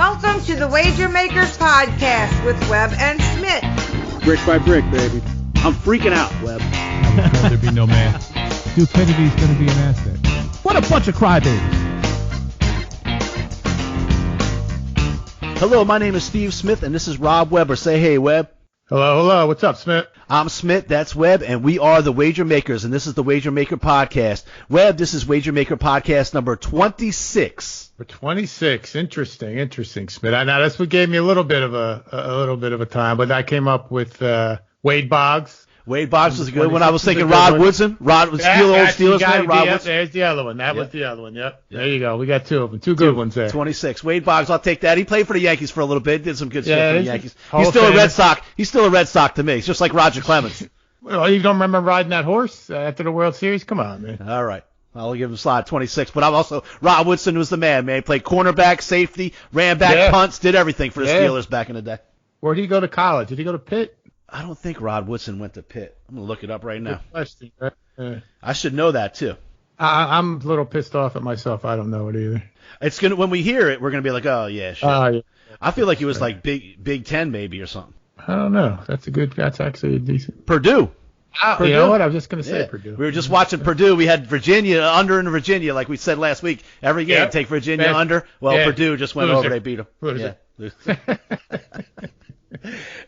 Welcome to the Wager Makers Podcast with Webb and Smitt. Brick by brick, baby. I'm freaking out, Webb. I was told there'd be no man. Stupidity's going to be an asset. What a bunch of crybabies. Hello, my name is Steve Smith, and this is Rob Webber. Say hey, Webb. Hello. What's up, Smitt? I'm Smitt, that's Webb, and we are the Wager Makers, and this is the Wager Maker Podcast. Webb, this is Wager Maker Podcast number 26. For 26, interesting, Smitt. Now that's what gave me a little bit of a time, but I came up with Wade Boggs. Wade Boggs was a good one. I was thinking Rod Woodson. Rod was old Steelers man. Rod Woodson. There's the other one. That was the other one. Yep. There you go. We got two of them. Two good ones there. 26. Wade Boggs, I'll take that. He played for the Yankees for a little bit. Did some good stuff for the Yankees. He's still a Red Sox. He's still a Red Sox to me. It's just like Roger Clemens. Well, you don't remember riding that horse after the World Series? Come on, man. All right. I'll give him a slide 26. But I'm also Rod Woodson was the man. He played cornerback, safety, ran back, punts, did everything for the Steelers back in the day. Where did he go to college? Did he go to Pitt? I don't think Rod Woodson went to Pitt. I'm going to look it up right now. Good question, right? I should know that, too. I'm a little pissed off at myself. I don't know it either. It's gonna when we hear it, we're going to be like, oh, yeah, shit. Yeah. I feel like it was like Big Ten maybe or something. I don't know. That's actually a decent. Purdue. Purdue. You know what? I was just going to say Purdue. We were just watching Purdue. We had Virginia under in Virginia, like we said last week. Every game, take Virginia under. Well, Purdue just went over. They beat them. Loser.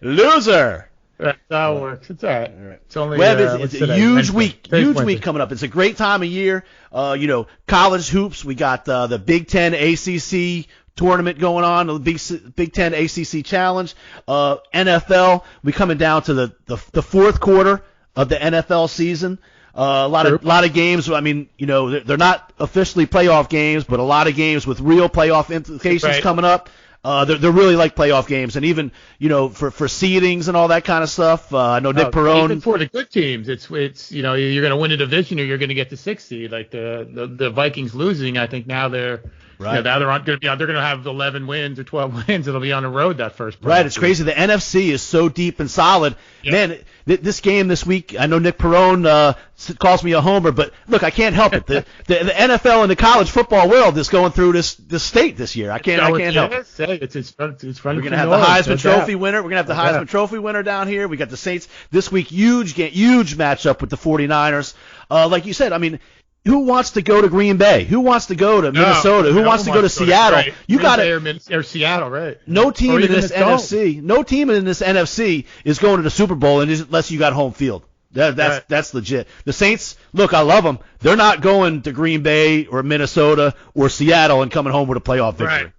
Loser. That's how it works. It's all right. It's only it's a huge week. Huge week coming up. It's a great time of year. College hoops. We got the Big Ten ACC tournament going on, the Big Ten ACC Challenge. NFL. We coming down to the fourth quarter of the NFL season. A lot of games. I mean, they're not officially playoff games, but a lot of games with real playoff implications coming up. They're really like playoff games, and even for seedings and all that kind of stuff. I know Nick Perrone. Even for the good teams, it's you're going to win a division or you're going to get the 6th seed. Like the Vikings losing, I think now they're now they're going to be they're going to have 11 wins or 12 wins. It'll be on the road that first. Right, it's crazy. The NFC is so deep and solid. Yep. Man, this game this week, I know Nick Perrone calls me a homer, but look, I can't help it. The NFL and the college football world is going through this state this year. I can't help it. It's We're going to have the Heisman Trophy winner. We're going to have the Heisman Trophy winner down here. We got the Saints this week. Huge matchup with the 49ers. Like you said, I mean, who wants to go to Green Bay? Who wants to go to Minnesota? Who wants to go to Seattle? Right. You got it. Or Seattle, right? No team in this NFC. No team in this NFC is going to the Super Bowl unless you got home field. That's legit. The Saints, look, I love them. They're not going to Green Bay or Minnesota or Seattle and coming home with a playoff victory.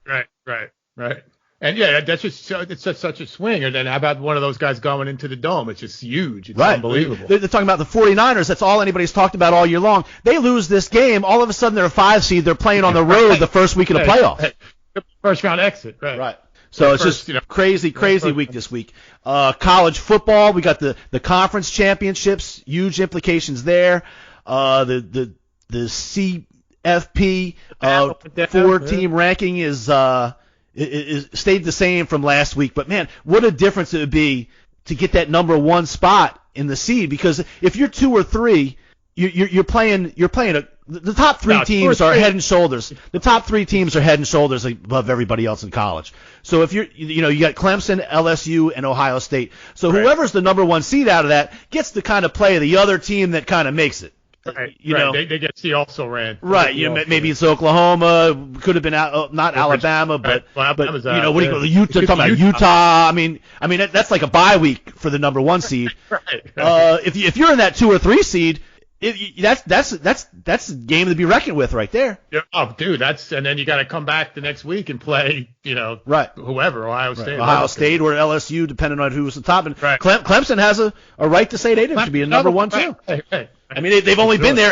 Right. And that's just such a swing. And then how about one of those guys going into the dome? It's just huge. It's unbelievable. They're talking about the 49ers. That's all anybody's talked about all year long. They lose this game. All of a sudden they're a 5 seed. They're playing on the road the first week of the playoffs. First round exit. Right. So it's just crazy week this week. College football. We got the conference championships. Huge implications there. The CFP 4-team ranking is stayed the same from last week, but man, what a difference it would be to get that number 1 spot in the seed. Because if you're 2 or 3, you're playing the top 3 teams are head and shoulders. The top 3 teams are head and shoulders above everybody else in college. So if you got Clemson, LSU, and Ohio State. So whoever's the number 1 seed out of that gets to kind of play the other team that kind of makes it. Right. They get C also ran. Right. Maybe it's Oklahoma. Could have been not Alabama, but what do you call Utah? Talking about Utah. I mean that's like a bye week for the number 1 seed. Right. If you're in that 2 or 3 seed, that's a game to be reckoned with right there. Yeah. Oh, dude, and then you got to come back the next week and play, whoever, Ohio State or LSU, depending on who's the top. And Clemson has a right to say they should be a number 1 too. Right. I mean, they've only been there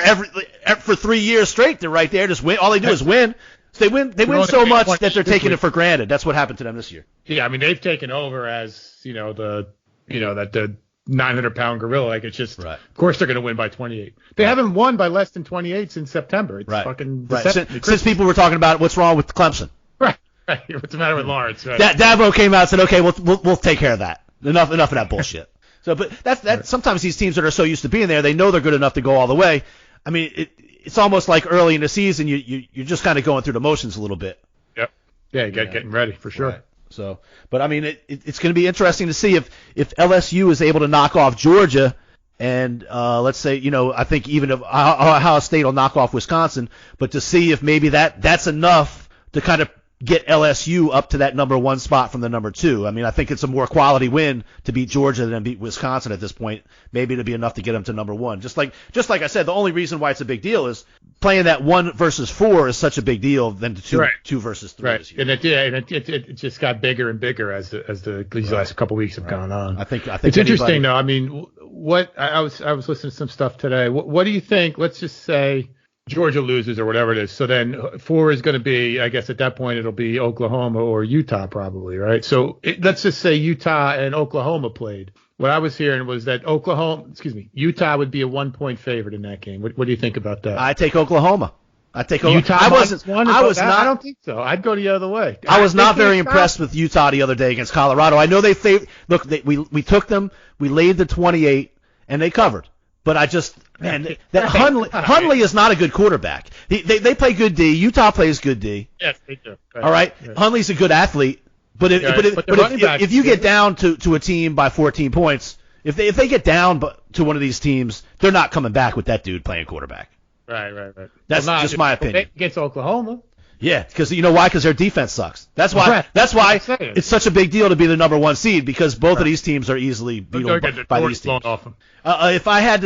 for 3 years straight. They're right there. Just win. All they do is win. So they win so much that they're taking it for granted. That's what happened to them this year. Yeah, I mean, they've taken over as the 900-pound gorilla. Like, it's just, of course they're going to win by 28. They haven't won by less than 28 since September. It's fucking since people were talking about what's wrong with Clemson. Right. What's the matter with Lawrence? Right. Dabo came out and said, okay, we'll take care of that. Enough of that bullshit. So, but that's sometimes these teams that are so used to being there, they know they're good enough to go all the way. I mean, it's almost like early in the season, you're just kind of going through the motions a little bit. Yep. Yeah, getting ready for sure. Right. So, but I mean, it's going to be interesting to see if LSU is able to knock off Georgia, and let's say, I think even if Ohio State will knock off Wisconsin, but to see if maybe that's enough to kind of get LSU up to that number 1 spot from the number 2. I mean, I think it's a more quality win to beat Georgia than beat Wisconsin at this point. Maybe it'll be enough to get them to number 1. Just like I said, the only reason why it's a big deal is playing that 1 versus 4 is such a big deal than the 2 versus 3. Right. And it just got bigger and bigger as these last couple weeks have gone on. I think it's interesting though. I mean, what I was listening to some stuff today. What do you think? Let's just say Georgia loses or whatever it is. So then 4 is going to be, I guess at that point, it'll be Oklahoma or Utah probably, right? So let's just say Utah and Oklahoma played. What I was hearing was that Utah would be a 1-point favorite in that game. What do you think about that? I take Oklahoma. Utah. I don't think so. I'd go the other way. I was not very impressed with Utah the other day against Colorado. I know we took them, we laid the 28, and they covered. But Hundley is not a good quarterback. They play good D. Utah plays good D. Yes, they do. Right. All right. Hundley's a good athlete. But if you get down to a team by 14 points, if they get down to one of these teams, they're not coming back with that dude playing quarterback. Right. That's just my opinion. Against Oklahoma. Yeah, because you know why? Because their defense sucks. That's why. That's why it's such a big deal to be the number 1 seed, because both of these teams are easily beatable by these teams. If I had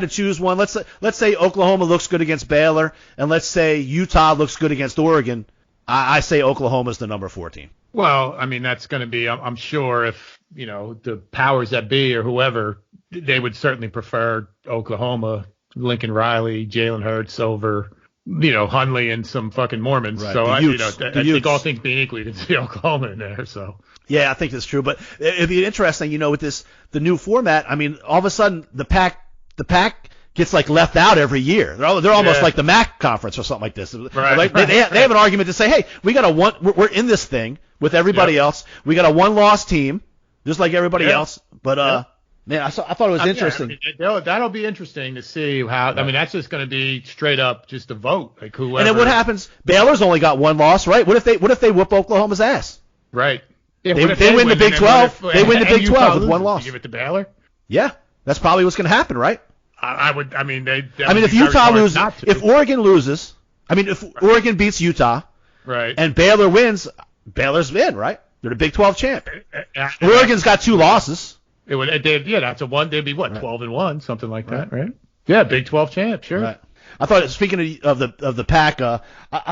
to choose one, let's say Oklahoma looks good against Baylor, and let's say Utah looks good against Oregon. I say Oklahoma's the number 4 team. Well, I mean, that's going to be. I'm sure if the powers that be or whoever, they would certainly prefer Oklahoma, Lincoln Riley, Jalen Hurts over Hundley and some fucking Mormons. Right. So I think all things being equal, you can see Oklahoma in there. So yeah, I think that's true. But it'd be interesting, with the new format. I mean, all of a sudden the Pac gets like left out every year. They're almost like the MAC conference or something like this. Right. They have an argument to say, hey, we're in this thing with everybody else. We got a 1-loss team, just like everybody else. But man, I thought it was interesting. That'll be interesting to see how. I mean, that's just going to be straight up just a vote, like whoever. And then what happens? Baylor's only got 1 loss, right? What if they whoop Oklahoma's ass? Right. Yeah, they win the Big 12. They win the Big 12 with 1 loss. You give it to Baylor? Yeah, that's probably what's going to happen, right? I would. I mean, if Utah loses, if Oregon loses, if Oregon beats Utah, right, and Baylor wins, Baylor's in, right? They're the Big 12 champ. Oregon's got 2 losses. That's a 1. They'd be 12-1, something like that, right? Yeah, Big 12 champ, sure. Right. I thought, speaking of the Pac, I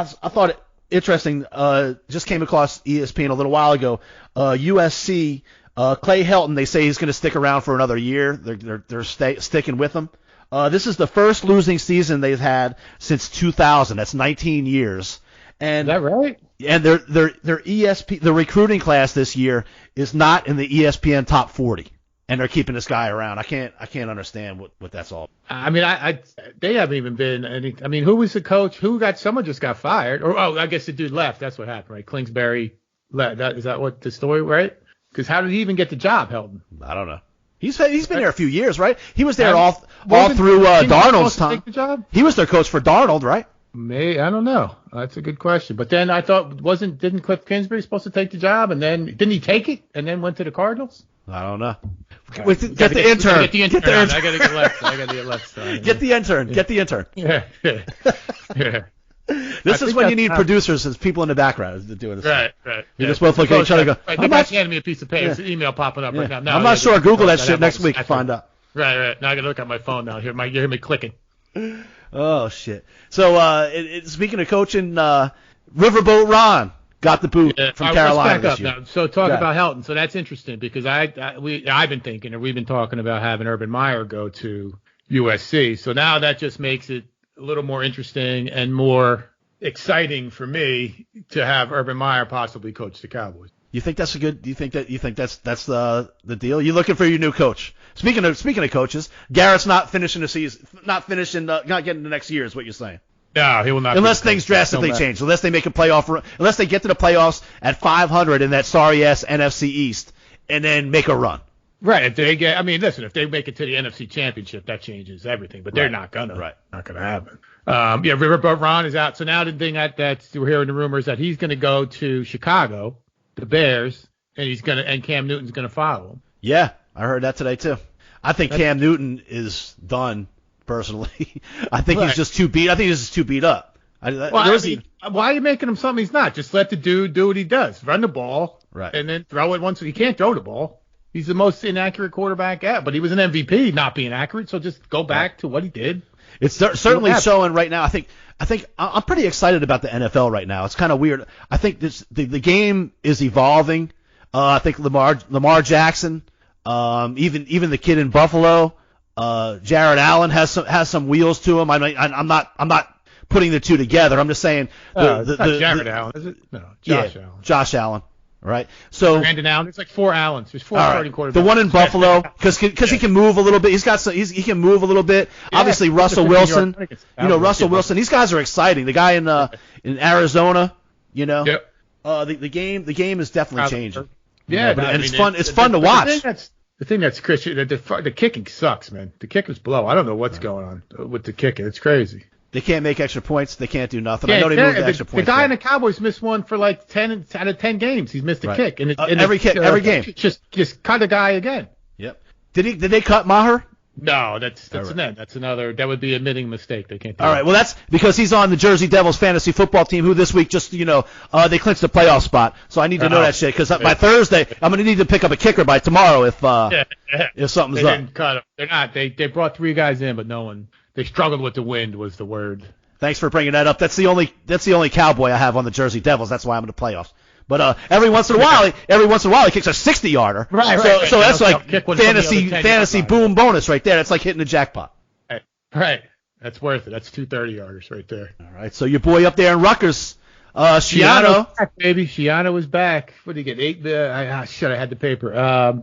thought it interesting. Just came across ESPN a little while ago. USC, Clay Helton. They say he's going to stick around for another year. They're sticking with him. This is the first losing season they've had since 2000. That's 19 years. And is that right? And their the recruiting class this year is not in the ESPN top 40. And they're keeping this guy around. I can't understand what that's all. I mean, they haven't even been any. I mean, who was the coach? Someone just got fired? Or I guess the dude left. That's what happened, right? Kingsbury left. Is that what the story, right? Because how did he even get the job, Helton? I don't know. He's been there a few years, right? He was there all through Darnold's time. Take the job? He was their coach for Darnold, right? I don't know. That's a good question. But then I thought didn't Cliff Kingsbury supposed to take the job, and then didn't he take it and then went to the Cardinals? I don't know. Get the intern. I gotta get left. Get the intern. Get the intern. Yeah. This is when you need producers as people in the background to do this. Right. You just both look at each other and go, They're not handing me a piece of paper. There's an email popping up right now. I'm not sure. Google that shit next week to find out. Right. Now I gotta look at my phone now. You hear me clicking. Oh, shit. So, speaking of coaching, Riverboat Ron got the boot from Carolina this year. Now. So talk about Helton. So that's interesting because I've been thinking, or we've been talking about having Urban Meyer go to USC. So now that just makes it a little more interesting and more exciting for me to have Urban Meyer possibly coach the Cowboys. You think that's you think that's the deal? You're looking for your new coach. Speaking of coaches, Garrett's not finishing the season, not getting the next year is what you're saying. No, he will not. Unless things drastically change. Unless they make a playoff run. Unless they get to the playoffs at 500 in that sorry ass NFC East and then make a run. Right. If they get, I mean, listen, if they make it to the NFC Championship, that changes everything. But they're not gonna. Right. Not gonna happen. Riverboat Ron is out. So now the thing that we're hearing the rumors that he's gonna go to Chicago, the Bears, and Cam Newton's gonna follow him. Yeah, I heard that today too. I think Cam Newton is done. Personally, I think he's just too beat. I think he's just too beat up. Why are you making him something he's not? Just let the dude do what he does. Run the ball. Right. And then throw it once. He can't throw the ball. He's the most inaccurate quarterback ever. But he was an MVP, not being accurate. So just go back to what he did. It's certainly showing right now. I think I'm pretty excited about the NFL right now. It's kind of weird. I think the game is evolving. I think Lamar Jackson, even the kid in Buffalo, Jared Allen has some wheels to him. I'm not putting the two together. I'm just saying Jared Allen, is it? No, Allen. Josh Allen. Right. So Brandon Allen. There's like 4 Allens. There's 4 starting quarterbacks. The one in Buffalo, because he can move a little bit. He can move a little bit. Yeah, obviously Russell Wilson. Russell Wilson. These guys are exciting. The guy in Arizona. Yep. The game is definitely changing. Yeah, and it's fun. It's fun to watch. The thing that's Christian, the kicking sucks, man. The kickers blow. I don't know what's going on with the kicking. It's crazy. They can't make extra points. They can't do nothing. I know they moved the extra points. The guy in the Cowboys missed one for like 10 out of 10 games. He's missed a kick. And every game. Just cut a guy again. Yep. Did they cut Maher? No, that's another. That would be admitting a mistake. They can't do All right. Well, that's because he's on the Jersey Devils fantasy football team, who this week just they clinched the playoff spot. So I need to know that shit because by Thursday I'm going to need to pick up a kicker by tomorrow if something's up. They didn't cut him. They're not. They brought 3 guys in, but no one. They struggled with the wind was the word. Thanks for bringing that up. That's the only Cowboy I have on the Jersey Devils. That's why I'm in the playoffs. But every once in a while he kicks a 60-yarder. Right. So that's like fantasy boom bonus right there. That's like hitting the jackpot. Right. That's worth it. That's 2 30-yarders right there. All right. So your boy up there in Rutgers, Schiano. Back, baby. Schiano was back. What did he get? I had the paper.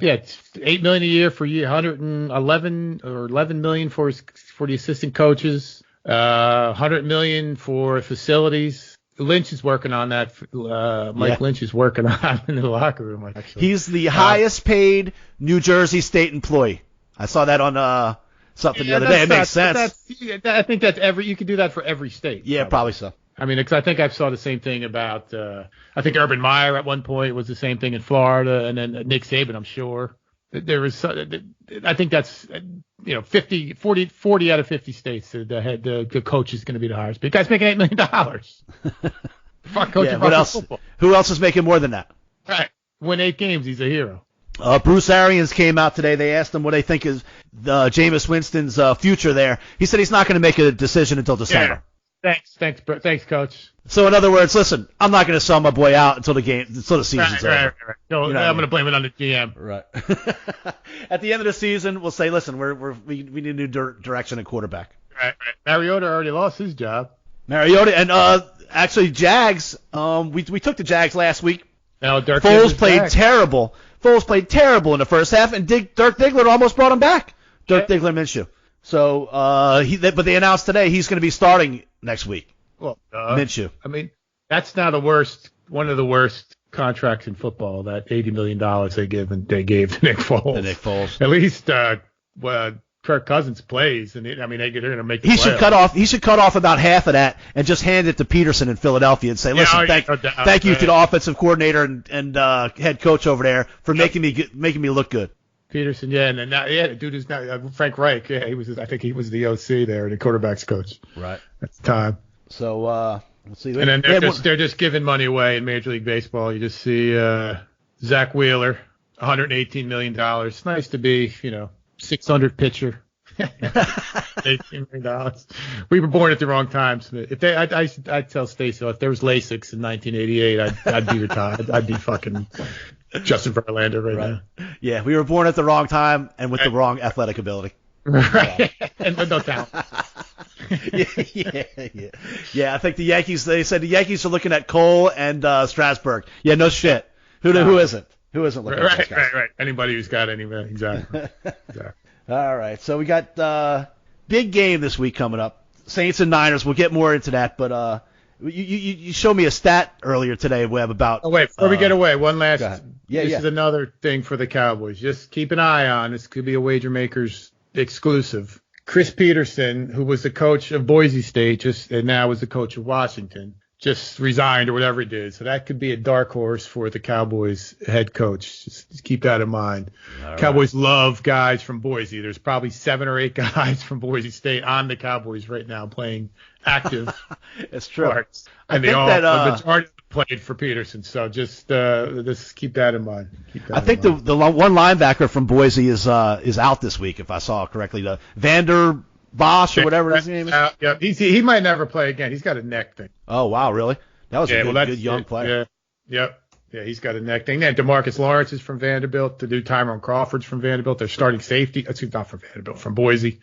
It's $8 million a year for 111 or $11 million for the assistant coaches. $100 million for facilities. Lynch is working on that. Mike Lynch is working on in the locker room. Actually, he's the highest paid New Jersey State employee. I saw that on something the other day. It makes sense. I think that's you could do that for every state. Yeah, probably so. I mean, because I think I saw the same thing about. I think Urban Meyer at one point was the same thing in Florida, and then Nick Saban, I'm sure. There was, I think that's 40 out of 50 states. The coach is going to be the highest. But the guy's making $8 million. Fuck coaching football. Who else is making more than that? Right. Win 8 games, he's a hero. Bruce Arians came out today. They asked him what they think is Jameis Winston's future there. He said he's not going to make a decision until December. Yeah. Thanks, Coach. So in other words, listen, I'm not going to sell my boy out until the season's over. Right. No, I'm going to blame it on the GM. Right. At the end of the season, we'll say, listen, we need a new direction at quarterback. Right. Mariota already lost his job. Mariota and actually Jags. We took the Jags last week. Now Dirk Foles played terrible. Foles played terrible in the first half, and Dirk Diggler almost brought him back. Diggler Minshew. So but they announced today he's going to be starting next week. Well, Minshew. I mean, that's now one of the worst contracts in football. That $80 million they gave to Nick Foles. At least Kirk Cousins plays, and they're going to make. He should cut off about half of that and just hand it to Peterson in Philadelphia and say, listen, thank you to the offensive coordinator and head coach over there for making me look good. Peterson, and then the dude is now Frank Reich. Yeah, I think he was the OC there, the quarterback's coach. Right. At the time. So let's see. And then they're just giving money away in Major League Baseball. You just see Zach Wheeler, $118 million. It's nice to be, 600 pitcher. $18 million. We were born at the wrong times. If I'd tell Stacey, if there was LASIX in 1988, I'd be retired. I'd be fucking Justin Verlander right now. Yeah, we were born at the wrong time and with the wrong athletic ability. Right. And no talent. Yeah, I think the Yankees, they said the Yankees are looking at Cole and Strasburg. Yeah, no shit. Who isn't? Who isn't looking at those guys? Right. Anybody who's got any, man. Exactly. All right, so we got big game this week coming up. Saints and Niners. We'll get more into that, but you showed me a stat earlier today, Webb, about. Oh wait, before we get away, one last This is another thing for the Cowboys. Just keep an eye on. This could be a Wager Makers exclusive. Chris Peterson, who was the coach of Boise State, and now is the coach of Washington, just resigned or whatever he did. So that could be a dark horse for the Cowboys head coach. Just keep that in mind. All Cowboys love guys from Boise. There's probably 7 or 8 guys from Boise State on the Cowboys right now playing active. It's true. Parts. And the majority played for Peterson. So just keep that in mind. I think the one linebacker from Boise is out this week, if I saw correctly. The Vander Bosch or whatever his name is. Yeah, he might never play again. He's got a neck thing. Oh, wow, really? That was a good young player. Yeah, he's got a neck thing. Then DeMarcus Lawrence is from Vanderbilt. The dude Tyrone Crawford's from Vanderbilt. They're starting safety. Not from Vanderbilt, from Boise.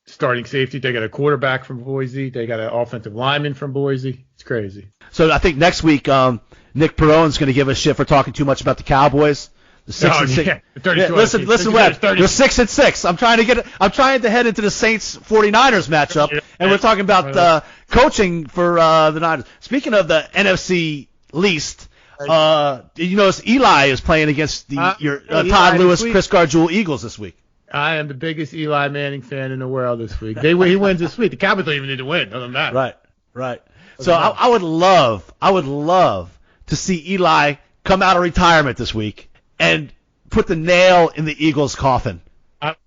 Starting safety. They got a quarterback from Boise. They got an offensive lineman from Boise. It's crazy. So I think next week Nick Perrone's going to give us shit for talking too much about the Cowboys. The 6-6. Yeah, listen, Webb. They're 6-6. I'm trying to head into the Saints 49ers matchup, and we're talking about coaching for the Niners. Speaking of the NFC least, you notice Eli is playing against your Todd Lewis, Chris Gargiulo Eagles this week. I am the biggest Eli Manning fan in the world this week. He wins this week. The Cowboys don't even need to win. Other than that. Right. So I would love to see Eli come out of retirement this week and put the nail in the Eagles' coffin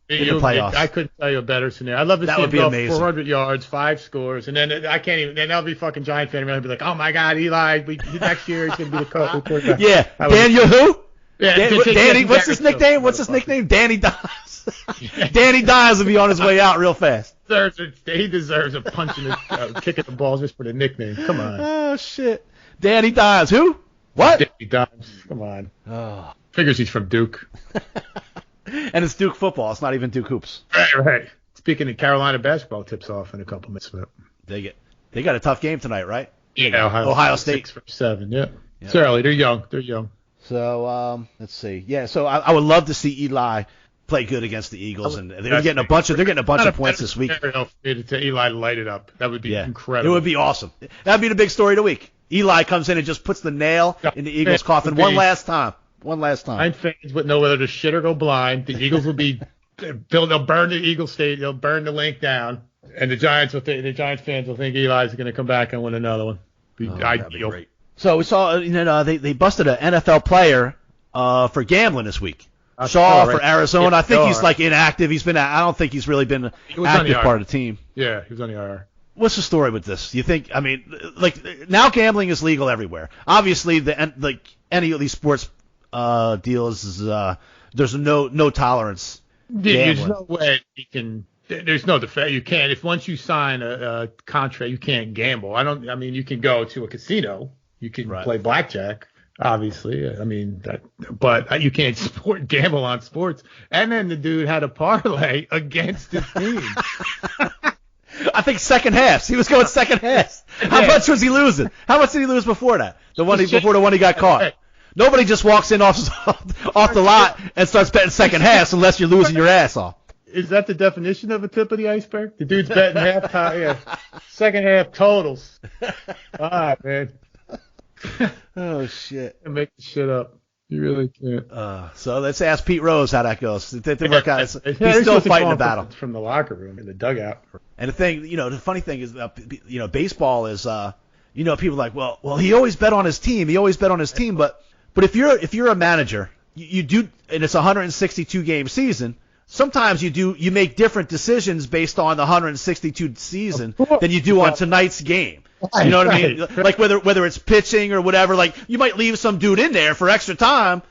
in the playoffs. I couldn't tell you a better scenario. I'd love to see him go 400 yards, 5 scores, and then I can't even. Then I'll be fucking Giant fan. I'll be like, oh my God, Eli! Next year he's gonna be the quarterback. Yeah, Daniel who? Yeah, Danny. What's his nickname? Danny Dimes. Danny Dimes will be on his way out real fast. He deserves a punch in the kick at the balls just for the nickname. Come on. Oh shit, Danny Dimes. Who? What? Danny Dimes. Come on. Oh. Figures he's from Duke. And it's Duke football. It's not even Duke hoops. Right. Speaking of Carolina basketball, tips off in a couple minutes. They got a tough game tonight, right? Yeah, Ohio State. 6-7. Yeah. It's early. They're young. So let's see. Yeah. So I would love to see Eli play good against the Eagles, and they're getting a bunch of points this week. To Eli light it up. That would be incredible. It would be awesome. That'd be the big story of the week. Eli comes in and just puts the nail in the Eagles' coffin one last time. Giant fans would know whether to shit or go blind. The Eagles will be they'll burn the Eagle State. They'll burn the link down, and the Giants fans will think Eli's going to come back and win another one. Be ideal. Great. So we saw they busted an NFL player for gambling this week. Shaw for Arizona. I think he's like inactive. I don't think he's really been an active part of the team. Yeah, he was on the IR. What's the story with this? You think? I mean, like now gambling is legal everywhere. Obviously, any of these sports deals is there's no tolerance. There's no way you can. There's no defense. You can't. If once you sign a contract, you can't gamble. I mean, you can go to a casino. You can play blackjack. Obviously, I mean but you can't gamble on sports. And then the dude had a parlay against his team. I think second half. He was going second half. How much was he losing? How much did he lose before that? Before the one he got caught. Nobody just walks in off the lot and starts betting second half unless you're losing your ass off. Is that the definition of a tip of the iceberg? The dude's betting halftime, second half totals. All right, man. Oh shit! You make the shit up. You really can't. So let's ask Pete Rose how that goes. Did it work out? He's still fighting the battle from the locker room in the dugout. And the thing, the funny thing is, baseball is, people are like, well, he always bet on his team. But if you're a manager, you do, and it's a 162 game season. Sometimes you make different decisions based on the 162 season than you do on tonight's game. You know what I mean? Like whether it's pitching or whatever, like you might leave some dude in there for extra time,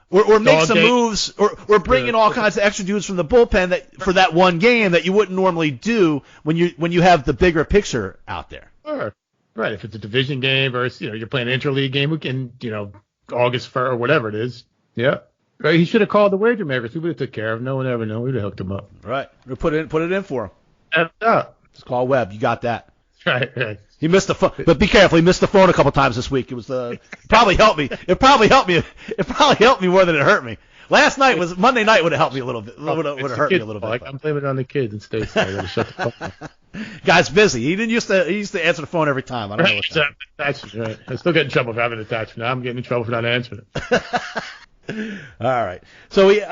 or make some moves, or bring in all kinds of extra dudes from the bullpen for that one game that you wouldn't normally do when you have the bigger picture out there. Sure. Right. If it's a division game versus you're playing an interleague game, we can August 1st or whatever it is. Yeah. Right. He should have called the wager makers. We would have took care of him. No one ever knew. We would have hooked him up. Right. We put it in for him. Yeah. Just call Webb. You got that. Right. He missed the phone, but be careful. He missed the phone a couple times this week. It was probably helped me. It probably helped me more than it hurt me. Monday night would have helped me a little bit. Would have hurt me a little bit. Like, I'm blaming it on the kids in States. I gotta shut the fuck up. Guy's busy. He used to answer the phone every time. I don't know what's happening. That's right. I still get in trouble for having an attachment. Now I'm getting in trouble for not answering it. All right. So we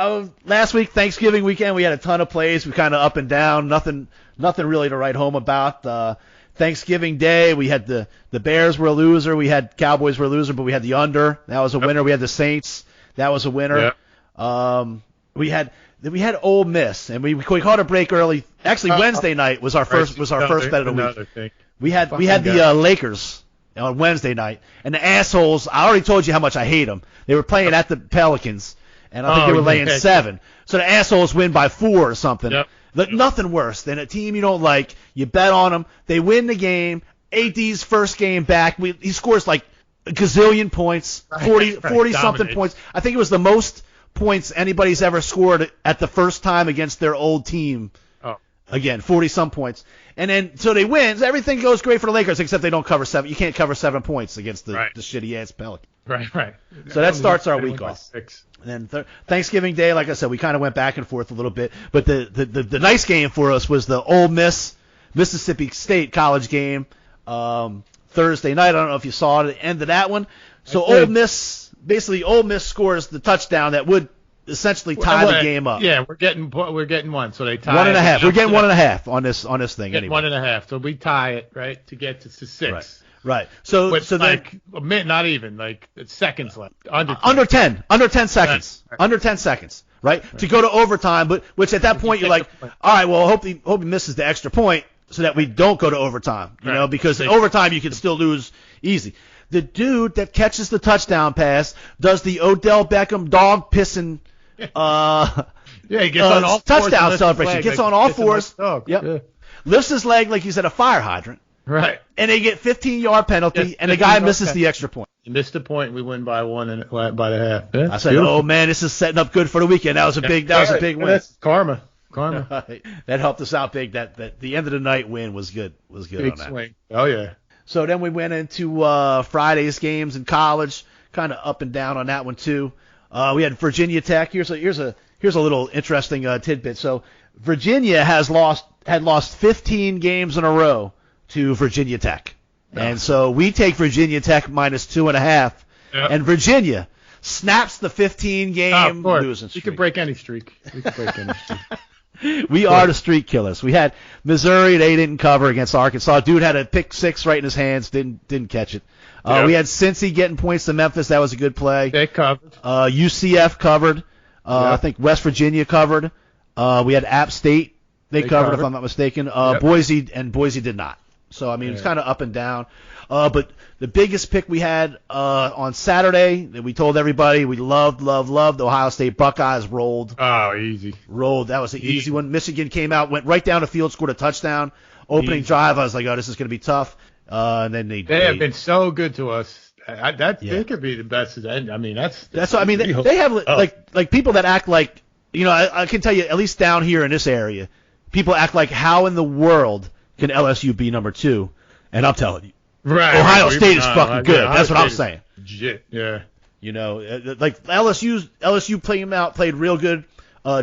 last week, Thanksgiving weekend, we had a ton of plays. We kind of up and down. Nothing really to write home about. Thanksgiving Day, we had the Bears were a loser. We had Cowboys were a loser, but we had the under. That was a winner. We had the Saints. That was a winner. Yep. We had Ole Miss, and we caught a break early. Actually, Wednesday night was our first bet of the week. We had the Lakers on Wednesday night, and the assholes. I already told you how much I hate them. They were playing at the Pelicans, and I think they were laying 7. So the assholes win by 4 or something. Yep. Nothing worse than a team you don't like. You bet on them. They win the game. AD's first game back. He scores like a gazillion points, 40 something points. I think it was the most points anybody's ever scored at the first time against their old team. Oh. Again, 40 some points. And then so they win. Everything goes great for the Lakers except they don't cover 7. You can't cover 7 points against the shitty ass Pelicans. Right. So that starts our week off. 6. And then Thanksgiving Day, like I said, we kind of went back and forth a little bit. But the nice game for us was the Ole Miss Mississippi State college game Thursday night. I don't know if you saw the end of that one. So Ole Miss scores the touchdown that would essentially tie the game up. Yeah, we're getting one. So they tie 1.5. We're getting 1.5 on this thing. Anyway. 1.5. So we tie it right to get to 6. Right. So like a minute, not even like seconds left. Under 10 seconds. Right. Under 10 seconds. Right? To go to overtime, but which at that point you're like, all right, well, hope he misses the extra point so that we don't go to overtime. You know, because in overtime you can still lose easy. The dude that catches the touchdown pass does the Odell Beckham dog pissing he gets on all touchdown celebration. Gets on all fours. Yep. Yeah. Lifts his leg like he's at a fire hydrant. Right. And they get 15-yard penalty, and the guy misses the extra point. He missed the point. We win by 1 and by the half. Yeah, I said, beautiful. Oh man, this is setting up good for the weekend. That was a big win. That's karma. That helped us out big. That the end of the night win was good. Big on that. Swing. Oh yeah. So then we went into Friday's games in college, kind of up and down on that one too. We had Virginia Tech. Here's a little interesting tidbit. So Virginia had lost 15 games in a row to Virginia Tech, and so we take Virginia Tech -2.5, and Virginia snaps the 15-game losing streak. You can break any streak. We are the streak killers. We had Missouri. They didn't cover against Arkansas. Dude had a pick 6 right in his hands. Didn't catch it. We had Cincy getting points to Memphis. That was a good play. They covered. UCF covered. I think West Virginia covered. We had App State. They covered, if I'm not mistaken. Boise did not. So, I mean, it's kind of up and down. But the biggest pick we had on Saturday that we told everybody we loved, the Ohio State Buckeyes rolled. Oh, easy. Rolled. That was an easy one. Michigan came out, went right down the field, scored a touchdown. Opening drive, I was like, oh, this is going to be tough. And then they have been so good to us. They could be the best. I mean, that's what I mean. They have like people that act like, you know, I can tell you, at least down here in this area, people act like, how in the world can LSU be number 2? And I'm telling you, Ohio State is fucking good. That's what I'm saying. Legit. Yeah. You know, like LSU played real good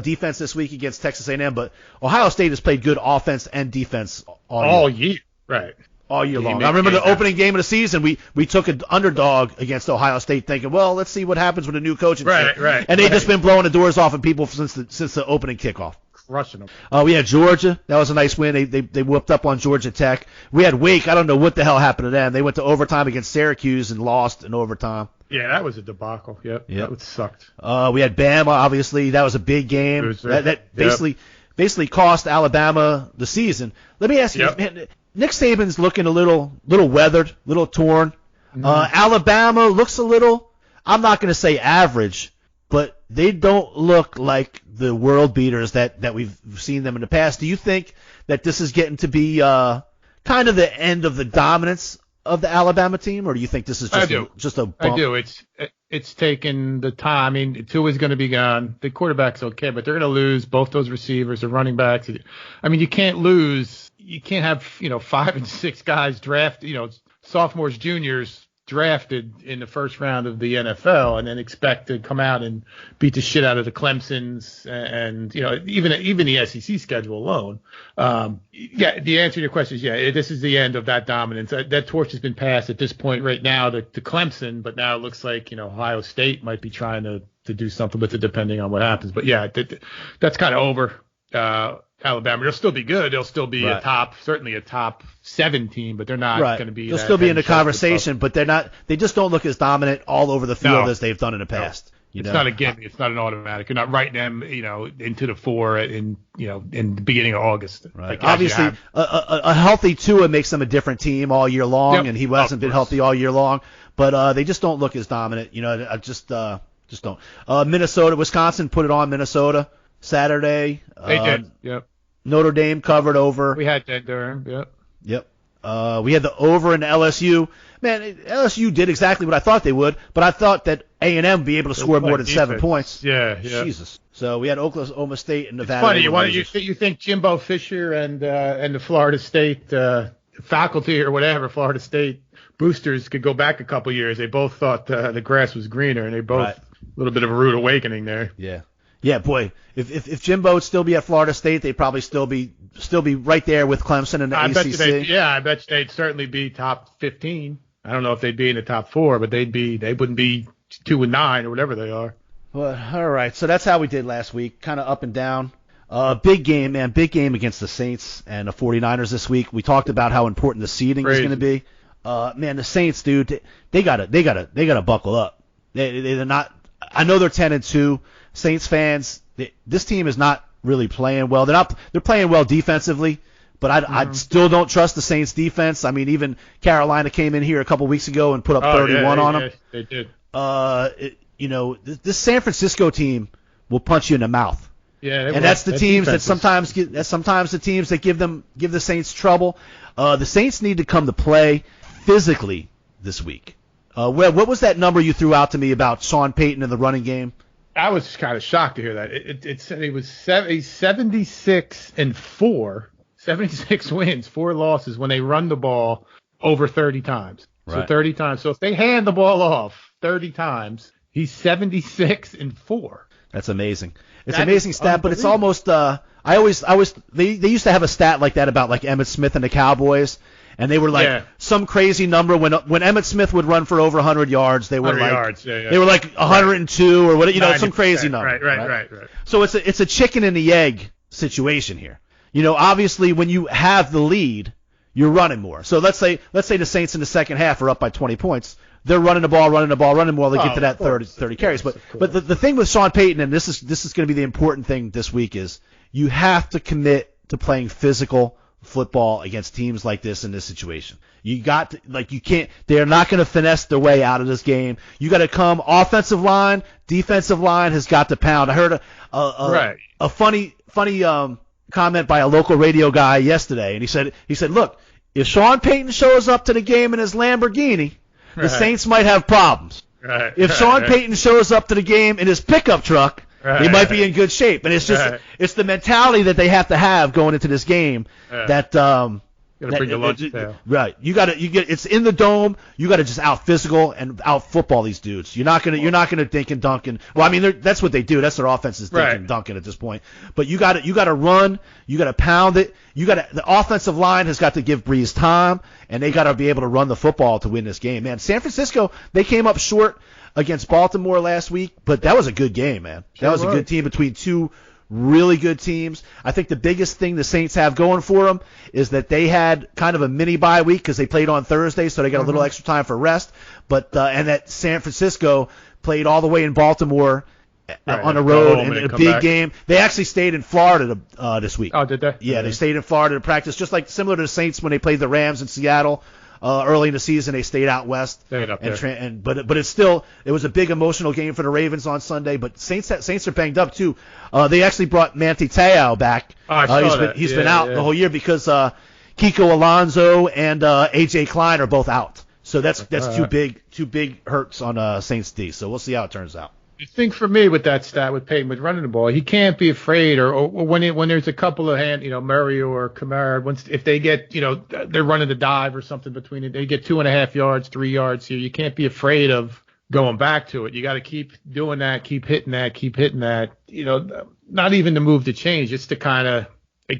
defense this week against Texas A&M, but Ohio State has played good offense and defense all year. Right. All year long. I remember the opening game of the season, we took an underdog against Ohio State, thinking, well, let's see what happens with a new coach. Right. And they've just been blowing the doors off of people since the opening kickoff. Crushing them. We had Georgia. That was a nice win. They whooped up on Georgia Tech. We had Wake. I don't know what the hell happened to them. They went to overtime against Syracuse and lost in overtime. Yeah, that was a debacle. Yep. That sucked. We had Bama, obviously. That was a big game. That basically cost Alabama the season. Let me ask you, man, Nick Saban's looking a little weathered, little torn. Mm-hmm. Alabama looks a little, I'm not going to say average, but they don't look like the world beaters that we've seen them in the past. Do you think that this is getting to be kind of the end of the dominance of the Alabama team, or do you think this is just a bump? I do. It's taken the time. I mean, Tua is going to be gone. The quarterback's okay, but they're going to lose both those receivers, the running backs. I mean, you can't lose. You can't have 5 and 6 guys draft, sophomores, juniors drafted in the first round of the NFL and then expect to come out and beat the shit out of the Clemsons and even the SEC schedule alone. The answer to your question is this is the end of that dominance. That torch has been passed at this point right now to Clemson, but now it looks like Ohio State might be trying to do something with it depending on what happens. But that's kind of over. Alabama, they'll still be good. They'll still be certainly a top 7 team, but they're not going to be. They'll still be in the conversation, but they're not. They just don't look as dominant all over the field as they've done in the past. It's not a gimme. It's not an automatic. You're not writing them, into the 4 in the beginning of August. Right. Obviously, a healthy Tua makes them a different team all year long, and he hasn't been healthy all year long. But they just don't look as dominant. I just don't. Minnesota, Wisconsin put it on Minnesota Saturday. They did. Yep. Notre Dame covered over. We had that Durham. Yep. We had the over in LSU. Man, LSU did exactly what I thought they would, but I thought that A&M would be able to score more than 7 points. Yeah. Jesus. So we had Oklahoma State and Nevada. It's funny. You think Jimbo Fisher and the Florida State faculty or whatever, Florida State boosters could go back a couple years. They both thought the grass was greener, and they both a little bit of a rude awakening there. Yeah. Yeah, boy, if Jimbo would still be at Florida State, they'd probably still be right there with Clemson and the ACC. I bet they'd certainly be top 15. I don't know if they'd be in the top 4, but they wouldn't be 2-9 or whatever they are. Well, all right, so that's how we did last week, kind of up and down. Big game, man, big game against the Saints and the 49ers this week. We talked about how important the seeding is going to be. Man, the Saints, dude, they gotta buckle up. They're not. I know they're 10-2. Saints fans, this team is not really playing well. They're playing well defensively, but I still don't trust the Saints defense. I mean, even Carolina came in here a couple weeks ago and put up 31 on them. They did. This San Francisco team will punch you in the mouth. Yeah, and that's the teams that sometimes the teams that give the Saints trouble. The Saints need to come to play physically this week. What was that number you threw out to me about Sean Payton in the running game? I was kind of shocked to hear that. It said he was 76-4, 76 wins, 4 losses when they run the ball over 30 times. Right. So 30 times. So if they hand the ball off 30 times, he's 76-4. That's amazing. It's an amazing stat, but it's almost they used to have a stat like that about like Emmitt Smith and the Cowboys. And they were like some crazy number when Emmitt Smith would run for over 100 yards. They were like they were like 102 or what, some crazy number. Right. So it's a chicken and the egg situation here. Obviously when you have the lead, you're running more. So let's say the Saints in the second half are up by 20 points. They're running the ball while they get to that 30 carries. But the thing with Sean Payton, and this is going to be the important thing this week, is you have to commit to playing physical football against teams like this in this situation. You can't, they're not going to finesse their way out of this game. You got to come offensive line, defensive line has got to pound. I heard a funny comment by a local radio guy yesterday, and he said, look, if Sean Payton shows up to the game in his Lamborghini, the Saints might have problems. If Sean Payton shows up to the game in his pickup truck, they might be in good shape, and it's just it's the mentality that they have to have going into this game. That gotta bring your lunch pail. Right, it's in the dome. You got to just out physical and out football these dudes. You're not gonna dink and dunk and well, I mean that's what they do. That's their offense is dink and dunking at this point. But you got to run. You got to pound it. The offensive line has got to give Breeze time, and they got to be able to run the football to win this game. Man, San Francisco, they came up short against Baltimore last week, but that was a good game, man. That was a good team between two really good teams. I think the biggest thing the Saints have going for them is that they had kind of a mini bye week because they played on Thursday, so they got a little extra time for rest. But and that San Francisco played all the way in Baltimore on the road in a big game. They actually stayed in Florida this week. Oh, did they? Yeah, they stayed in Florida to practice, just like similar to the Saints when they played the Rams in Seattle. Early in the season, they stayed out west. Stayed up there. But it's still, it was a big emotional game for the Ravens on Sunday. But Saints are banged up too. They actually brought Manti Te'o back. Oh, I saw that. He's been out the whole year because Kiko Alonso and AJ Klein are both out. So that's two big hurts on Saints D. So we'll see how it turns out. The thing for me with that stat with Peyton with running the ball, he can't be afraid, or when there's a couple of Murray or Kamara, if they get, they're running the dive or something between it, they get 2.5 yards, 3 yards here. You can't be afraid of going back to it. You got to keep doing that, keep hitting that. Not even to move to change, just to kind of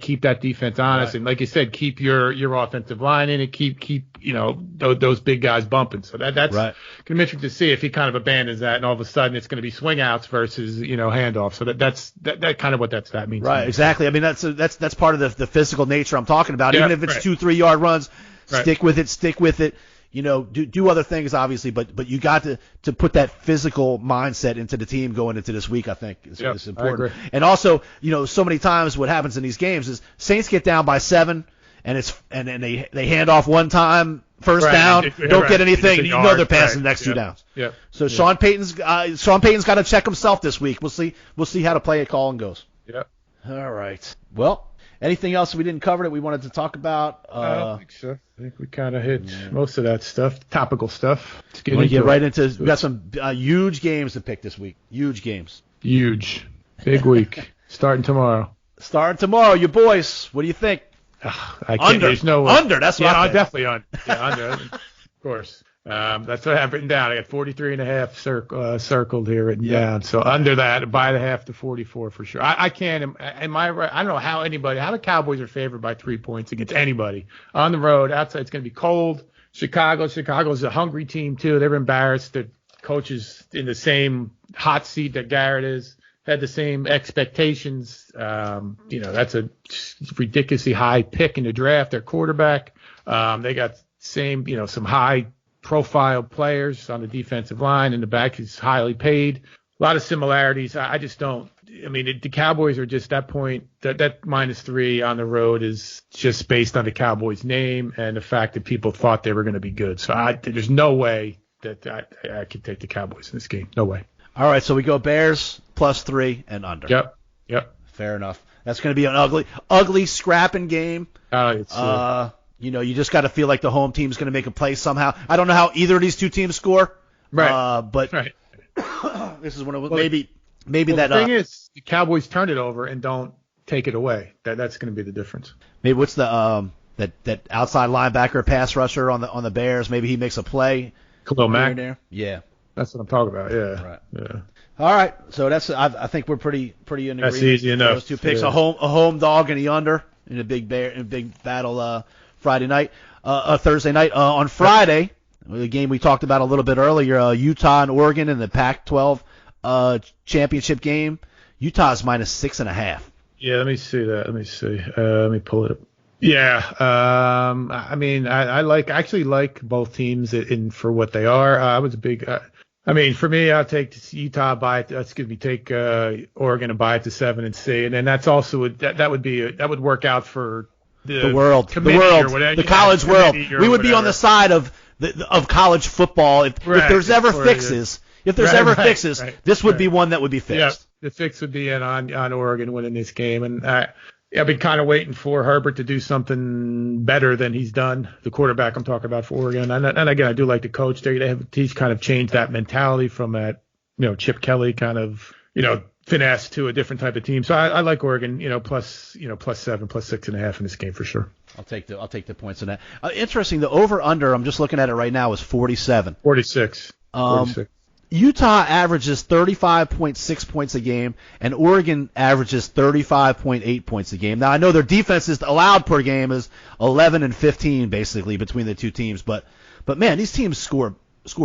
keep that defense honest, right. And like you said, keep your offensive line in it, keep those big guys bumping. So that's right. Going to be interesting to see if he kind of abandons that, and all of a sudden it's going to be swing outs versus handoffs. So that's kind of what that stat means. Right, exactly. I mean that's part of the physical nature I'm talking about. Even if it's 2-3 yard runs, stick with it. Do other things, obviously, but you got to put that physical mindset into the team going into this week, I think, is important. I agree. And also, so many times what happens in these games is Saints get down by 7, and they hand off one time, first down, don't get anything, they're passing the next 2 downs. Yeah. So Sean Payton's got to check himself this week. We'll see how the play calling goes. Yeah. All right. Well, anything else we didn't cover that we wanted to talk about? I don't think so. I think we kind of hit most of that stuff, topical stuff. We got some huge games to pick this week. Huge games. Huge. Big week. Starting tomorrow. Your boys. What do you think? I can't. There's no under. That's what I think. Definitely under. Yeah, under. Of course. That's what I have written down. I got 43.5 circled here written down. So under that, by the half to 44 for sure. I can't. I don't know how the Cowboys are favored by 3 points against anybody on the road. Outside, it's going to be cold. Chicago's a hungry team too. They're embarrassed. The coach is in the same hot seat that Garrett is. Had the same expectations. That's a ridiculously high pick in the draft. Their quarterback. They got some high profile players on the defensive line, and the back is highly paid. A lot of similarities. I just don't. I mean, the Cowboys are just that point. That -3 on the road is just based on the Cowboys' name and the fact that people thought they were going to be good. So there's no way that I could take the Cowboys in this game. No way. All right, so we go Bears +3 and under. Yep. Fair enough. That's going to be an ugly scrapping game. You just got to feel like the home team's going to make a play somehow. I don't know how either of these two teams score. Right. But this is one of maybe that. The thing is, the Cowboys turn it over and don't take it away. That's going to be the difference. Maybe what's the that outside linebacker pass rusher on the Bears? Maybe he makes a play. Khalil Mack. Yeah. That's what I'm talking about. Yeah. Right. Yeah. All right. So I think we're pretty in agreement. That's easy enough. Those two picks, a home dog and the under in a big battle Friday night, Thursday night. On Friday, the game we talked about a little bit earlier, Utah and Oregon in the Pac-12 championship game. Utah's -6.5. Yeah, let me see that. Let me pull it up. Yeah, I actually like both teams for what they are. I was a big. For me, I'll take Utah take Oregon and buy it to 7 and see, and then that's also that would work out for the world, the college world. We would be on the side of college football if there's ever fixes. If there's ever fixes, this would be one that would be fixed. Yeah, the fix would be on Oregon winning this game, and I've been kind of waiting for Herbert to do something better than he's done. The quarterback I'm talking about for Oregon, and again, I do like the coach. He's kind of changed that mentality from that, Chip Kelly kind of, finesse to a different type of team. So I like Oregon, +7, +6.5 in this game for sure. I'll take the points in that. Interesting. The over under, I'm just looking at it right now, is 47. 46. Utah averages 35.6 points a game, and Oregon averages 35.8 points a game. Now, I know their defenses allowed per game is 11 and 15, basically, between the two teams. But man, these teams score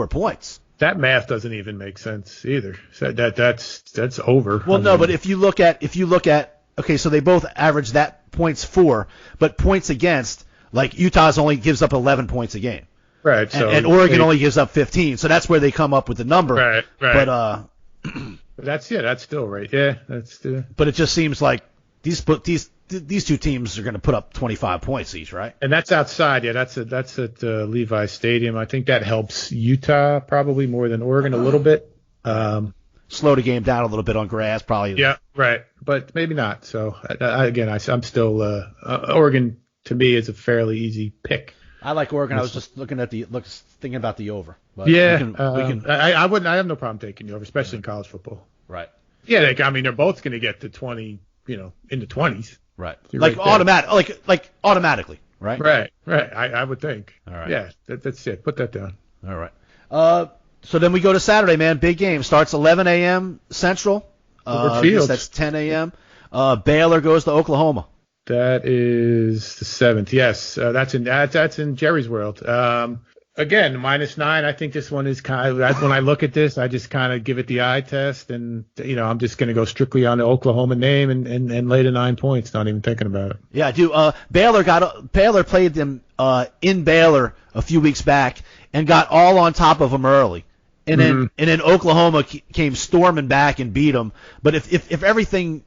points. That math doesn't even make sense either. So that's over. Well, no, but if you look at okay, so they both average that points for, but points against, like Utah's only gives up 11 points a game. Right. So and Oregon only gives up 15, so that's where they come up with the number. Right. But that's still right. Yeah, But it just seems like these two teams are going to put up 25 points each, right? And that's outside. Yeah, that's at Levi Stadium. I think that helps Utah probably more than Oregon a little bit. Slow the game down a little bit on grass, probably. Yeah, right. But maybe not. So I'm still Oregon to me is a fairly easy pick. I like Oregon. I was just thinking about the over. But yeah, I wouldn't. I have no problem taking the over, especially in college football. Right. Yeah, they're both going to get to 20, in the 20s. Right. Like automatically. Right. Right. I would think. All right. Yeah, that's it. Put that down. All right. So then we go to Saturday, man. Big game. Starts 11 a.m. Central. That's 10 a.m. Baylor goes to Oklahoma. That is the 7th. Yes, that's in Jerry's world. Again, -9. I think this one is kind of, when I look at this, I just kind of give it the eye test, and I'm just going to go strictly on the Oklahoma name and lay the 9 points. Not even thinking about it. Yeah, I do. Baylor played them in Baylor a few weeks back and got all on top of them early, and then Oklahoma came storming back and beat them. But if everything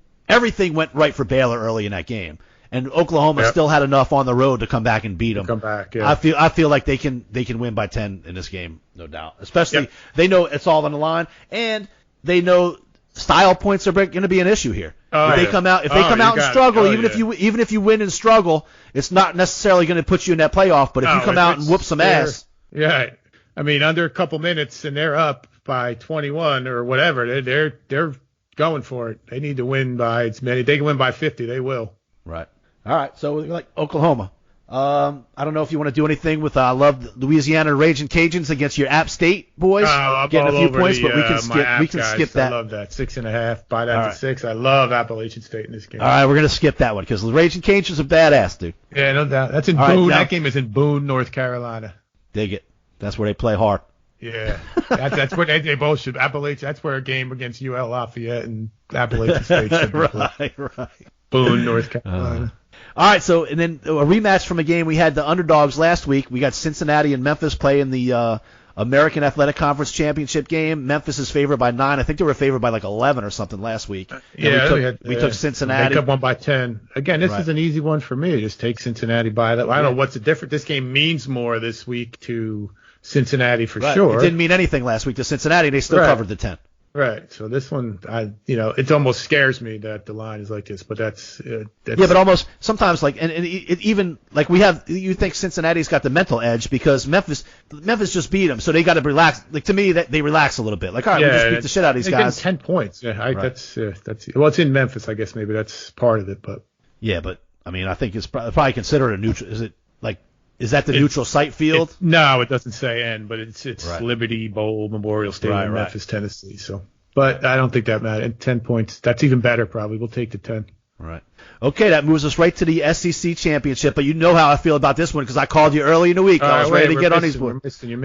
went right for Baylor early in that game, and Oklahoma still had enough on the road to come back and beat them. Come back, yeah. I feel like they can win by 10 in this game, no doubt. Especially they know it's all on the line, and they know style points are going to be an issue here. If they come out and struggle, even if you win and struggle, it's not necessarily going to put you in that playoff. But if you come out and whoop some ass, yeah. I mean, under a couple minutes and they're up by 21 or whatever, they're going for it. They need to win by as many. They can win by 50. They will. Right. All right. So like Oklahoma. I don't know if you want to do anything with I love Louisiana Raging Cajuns against your App State boys. Getting a few points, but we can skip that. I love that 6.5. Buy that to 6. I love Appalachian State in this game. All right, we're gonna skip that one because the Raging Cajuns are badass, dude. Yeah, no doubt. That's in Boone. That game is in Boone, North Carolina. Dig it. That's where they play hard. Yeah, that's where they both should. Appalachian. That's where a game against UL Lafayette and Appalachian State should be played. Right. Boone, North Carolina. All right, so and then a rematch from a game we had the underdogs last week. We got Cincinnati and Memphis playing the American Athletic Conference Championship game. Memphis is favored by 9. I think they were favored by like 11 or something last week. We took Cincinnati. They took one by 10. Again, this is an easy one for me. Just take Cincinnati by that. I don't know what's the difference. This game means more this week to Cincinnati for sure. It didn't mean anything last week to Cincinnati. They still covered the 10. Right. So this one, it almost scares me that the line is like this, but that's but almost sometimes like, and it even like you think Cincinnati's got the mental edge because Memphis just beat them, so they got to relax. Like to me, that they relax a little bit. Like, all right, we just beat the shit out of these guys. 10 points. Yeah, that's it's in Memphis, I guess maybe that's part of it, but yeah, but I mean, I think it's probably considered a neutral. Is that the neutral site field? No, it doesn't say N, but it's Liberty Bowl Memorial Stadium, Memphis, Tennessee. So, but I don't think that matters. And 10 points, that's even better probably. We'll take the 10. Right. Okay, that moves us right to the SEC championship. But you know how I feel about this one because I called you early in the week. I was ready to get on these boards. You're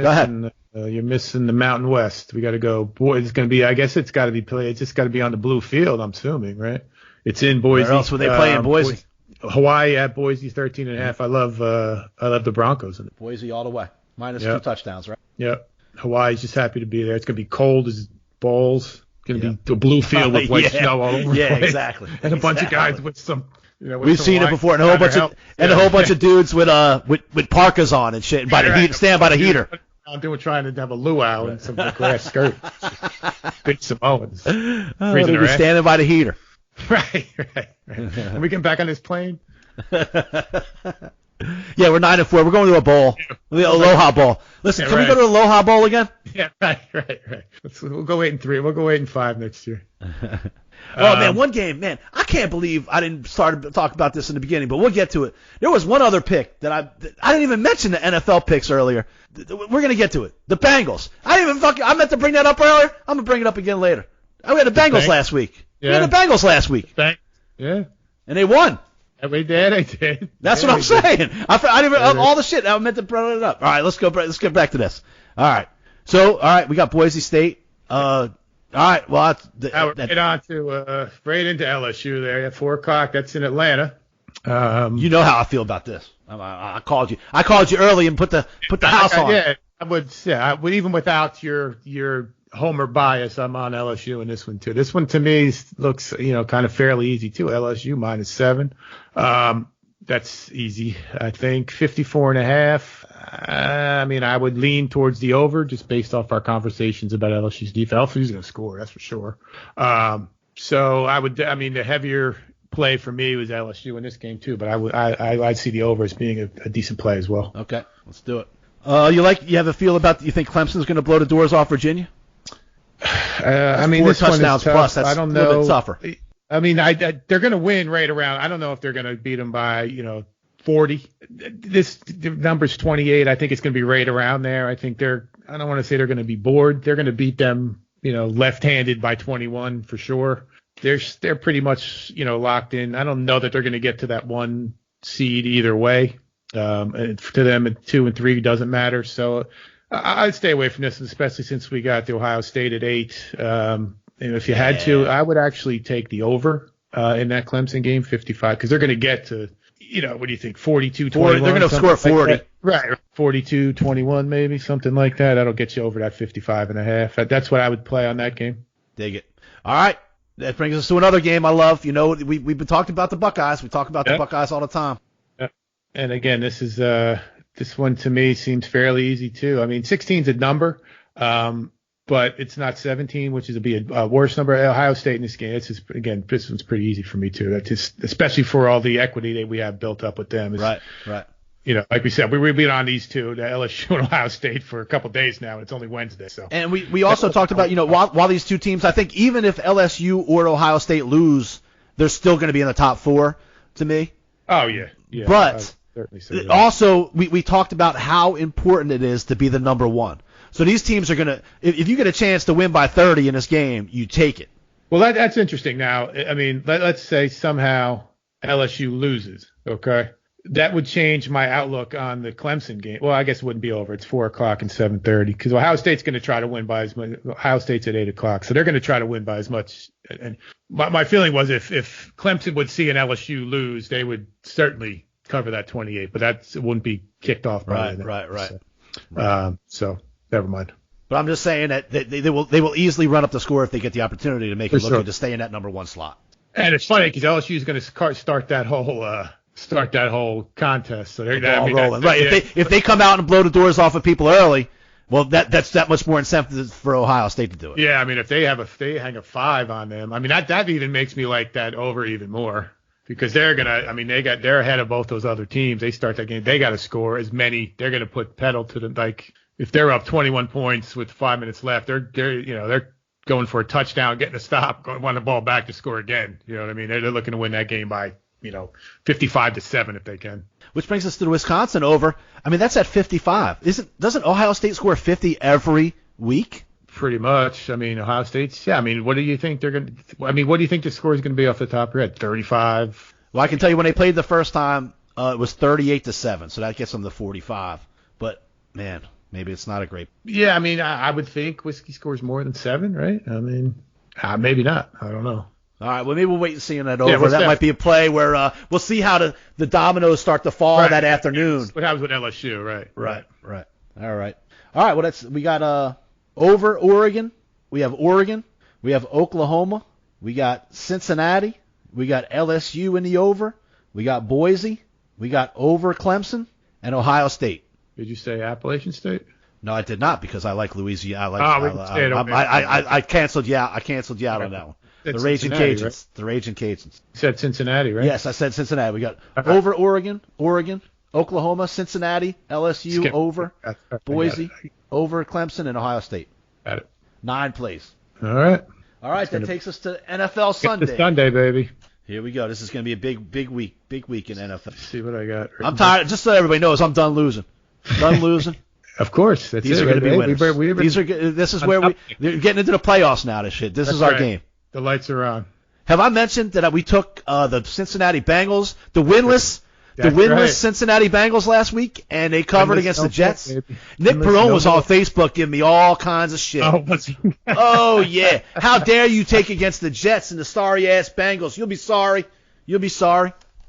missing the Mountain West. We got to go. Boy, it's going to be. I guess it's got to be played. It's just got to be on the blue field. I'm assuming, right? It's in Boise. Where else would they play in Boise? Hawaii at Boise, 13.5. I love the Broncos. Boise all the way. Minus 2 touchdowns, right? Yeah. Hawaii's just happy to be there. It's going to be cold as balls. It's going to be the blue field with white snow all over. Yeah, exactly. And a bunch of guys with some. We've seen it before, and a whole bunch of dudes with parkas on and shit, stand by the heater. I'm trying to have a luau and some grass skirt. Big Samoans. They're standing by the heater. Right. And we get back on this plane. Yeah, we're 9-4. We're going to a bowl, the Aloha Bowl. Listen, can we go to the Aloha Bowl again? Yeah, right. We'll go 8-3. We'll go 8-5 next year. Man, one game, man. I can't believe I didn't start to talk about this in the beginning, but we'll get to it. There was one other pick that I didn't even mention the NFL picks earlier. We're gonna get to it. The Bengals. I meant to bring that up earlier. I'm gonna bring it up again later. We had the Bengals last week. Yeah. We had the Bengals last week. Yeah. And they won. And we did. I did. That's what I'm saying. I didn't even all the shit. I meant to bring it up. All right, let's get back to this. All right. So, we got Boise State. All right. Well, we're right into LSU there at 4:00. That's in Atlanta. You know how I feel about this. I called you. I called you early and put the house on. Yeah, I would. Yeah, even without your homer bias, I'm on LSU in this one too. This one to me looks, kind of fairly easy too. LSU -7. That's easy. I think 54.5. I mean, I would lean towards the over just based off our conversations about LSU's defense. LSU's going to score, that's for sure. So I would. I mean, the heavier play for me was LSU in this game too, but I'd see the over as being a decent play as well. Okay, let's do it. You have a feel about? You think Clemson's going to blow the doors off Virginia? I mean, this one is tough. That's I don't know. A little bit tougher. I mean, they're going to win right around. I don't know if they're going to beat them by 40. This number's 28. I think it's going to be right around there. I think I don't want to say they're going to be bored. They're going to beat them, left-handed by 21 for sure. They're pretty much, locked in. I don't know that they're going to get to that 1 seed either way. And to them, 2 and 3 doesn't matter. So I'd stay away from this, especially since we got the Ohio State at 8. If you had to, I would actually take the over in that Clemson game, 55, because they're going to get to, what do you think, 42-21? They're going to score 40. Like right, 42-21 maybe, something like that. That'll get you over that 55.5. That's what I would play on that game. Dig it. All right. That brings us to another game I love. We've been talking about the Buckeyes. We talk about the Buckeyes all the time. Yep. And again, this is this one to me seems fairly easy too. I mean, 16's a number, but it's not 17, which is a worse number. Ohio State in this game. This one's pretty easy for me too. That's just, especially for all the equity that we have built up with them. Right. Like we said, we've been on these two, the LSU and Ohio State, for a couple days now. It's only Wednesday, so. And we also talked about, while these two teams, I think even if LSU or Ohio State lose, they're still going to be in the top 4 to me. Oh yeah. But also we talked about how important it is to be the number 1. So these teams are going to, if you get a chance to win by 30 in this game, you take it. Well, that's interesting. Now, I mean, let's say somehow LSU loses, okay? That would change my outlook on the Clemson game. Well, I guess it wouldn't be over. It's 4 o'clock and 7:30 because Ohio State's going to try to win by as much. Ohio State's at 8 o'clock, so they're going to try to win by as much. And my feeling was if Clemson would see an LSU lose, they would certainly cover that 28, but it wouldn't be kicked off by then. Right. So never mind. But I'm just saying that they will easily run up the score if they get the opportunity to make it look good to stay in that number 1 slot. And it's funny because LSU is going to start that whole contest. So they're rolling. Right. If they come out and blow the doors off of people early, well, that's that much more incentive for Ohio State to do it. Yeah, I mean, if they hang a 5 on them, I mean that even makes me like that over even more because they're they're ahead of both those other teams. They start that game, they got to score as many. They're going to put pedal to them. Like if they're up 21 points with 5 minutes left, they're going for a touchdown, getting a stop, want the ball back to score again. You know what I mean? They're looking to win that game by 55-7 if they can. Which brings us to the Wisconsin over. I mean, that's at 55. Doesn't Ohio State score 50 every week? Pretty much. I mean, Ohio State's. Yeah. I mean, what do you think they're going to? I mean, what do you think the score is going to be off the top of your head? 35. Well, I can tell you when they played the first time, it was 38-7, so that gets them to 45. But man, maybe it's not a great. Yeah, I mean, I would think Whiskey scores more than 7, right? I mean, maybe not. I don't know. All right, well, maybe we'll wait and see on that over. That might be a play where we'll see how the dominoes start to fall that afternoon. What happens with LSU, right? Right. All right. Well, we got over Oregon. We have Oregon. We have Oklahoma. We got Cincinnati. We got LSU in the over. We got Boise. We got over Clemson and Ohio State. Did you say Appalachian State? No, I did not because I like Louisiana. I canceled you out. I canceled you out on that one. The Raging Cajuns. Right? The Raging Cajuns. You said Cincinnati, right? Yes, I said Cincinnati. We got over Oregon, Oklahoma, Cincinnati, LSU over, Boise, over Clemson, and Ohio State. Got it. 9 plays. All right. That takes us to NFL Sunday. Sunday, baby. Here we go. This is going to be a big week in NFL. Let's see what I got. I'm tired. Just so everybody knows, I'm done losing. Of course. These are going to be winners. This is where we're getting into the playoffs now. This is our game. The lights are on. Have I mentioned that we took the Cincinnati Bengals, the winless Cincinnati Bengals last week, and they covered against the Jets? Nick Perone was on Facebook giving me all kinds of shit. Oh, was he? Oh, yeah. How dare you take against the Jets and the sorry-ass Bengals? You'll be sorry.